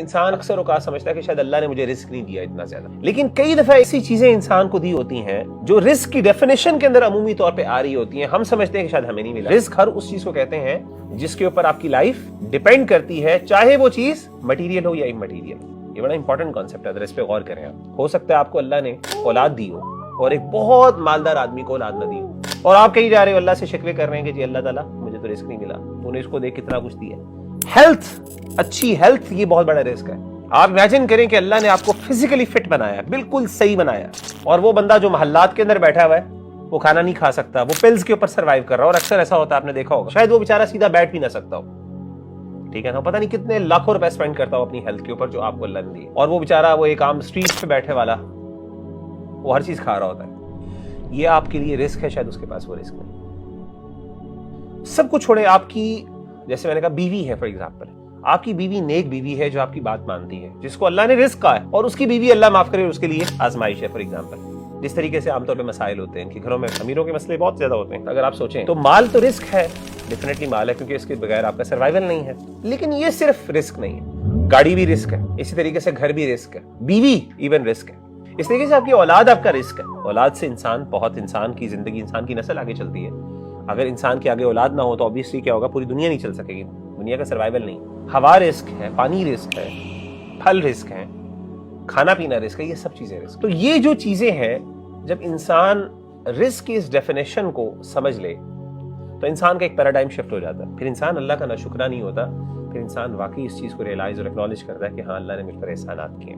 इंसान अक्सर औकात समझता है कि शायद अल्लाह ने मुझे रिस्क नहीं दिया इतना ज्यादा, लेकिन कई दफा ऐसी चीजें इंसान को दी होती हैं जो रिस्क की डेफिनेशन के अंदर अमूमी तौर पे आ रही होती हैं। हम समझते हैं कि शायद हमें नहीं मिला। रिस्क हर उस चीज को कहते हैं जिसके ऊपर आपकी लाइफ डिपेंड करती है, चाहे वो चीज मटीरियल हो या इमटीरियल। ये बड़ा इंपॉर्टेंट कॉन्सेप्ट है, अगर इस पे गौर करें आप। हो सकता है आपको अल्लाह ने औलाद दी हो और एक बहुत मालदार आदमी को औलाद न दी हो, और आप कहीं जा रहे हो अल्लाह से शिकवे कर रहे हैं कि जी अल्लाह ताला मुझे तो रिस्क नहीं मिला, तूने इसको देख कितना कुछ दिया। हेल्थ, अच्छी हेल्थ, ये बहुत बड़ा रिस्क है। आप इमेजिन करें कि अल्लाह ने आपको फिजिकली फिट बनाया, बिल्कुल सही बनाया, और वो बंदा जो महल्लात के अंदर बैठा हुआ है वो खाना नहीं खा सकता, वो पिल्स के ऊपर सर्वाइव कर रहा है। और अक्सर ऐसा होता है, आपने देखा होगा, शायद वो बेचारा सीधा बैठ भी ना सकता हो, ठीक है ना, पता नहीं कितने लाखों रुपए स्पेंड करता हो अपनी हेल्थ के ऊपर जो आपको अल्लाह ने दी, और वो बेचारा वो एक आम स्ट्रीट पे बैठे वाला वो हर चीज खा रहा होता है। ये आपके लिए रिस्क है, शायद उसके पास वो रिस्क नहीं। सब कुछ छोड़े, आपकी जैसे मैंने कहा बीवी है फॉर एग्जांपल, आपकी बीवी नेक बीवी है जो आपकी बात मानती है, जिसको अल्लाह ने रिस्क कहा है, और उसकी बीवी अल्लाह माफ करे उसके लिए आजमाइश है। फॉर एग्जांपल जिस तरीके से आमतौर पे मसाइल होते हैं कि घरों में अमीरों के मसले बहुत ज्यादा होते हैं, अगर आप सोचें तो माल तो रिस्क है, डेफिनेटली माल है, क्योंकि इसके बगैर आपका सर्वाइवल नहीं है। लेकिन ये सिर्फ रिस्क नहीं है, गाड़ी भी रिस्क है, इसी तरीके से घर भी रिस्क है, बीवी इवन रिस्क है। इस तरीके से आपकी औलाद आपका रिस्क है। औलाद से इंसान की जिंदगी, इंसान की नस्ल आगे चलती है। अगर इंसान के आगे औलाद ना हो तो ऑब्वियसली क्या होगा, पूरी दुनिया नहीं चल सकेगी, दुनिया का सर्वाइवल नहीं। हवा रिस्क है, पानी रिस्क है, फल रिस्क है, खाना पीना रिस्क है, ये सब चीजें रिस्क। तो ये जो चीजें हैं, जब इंसान रिस्क की इस डेफिनेशन को समझ ले तो इंसान का एक पैराडाइम शिफ्ट हो जाता है। फिर इंसान अल्लाह का नाशुक्रा नहीं होता, फिर इंसान वाकई इस चीज को रियलाइज और एक्नॉलेज करता है कि हाँ, अल्लाह ने मुझ पर एहसानात किए।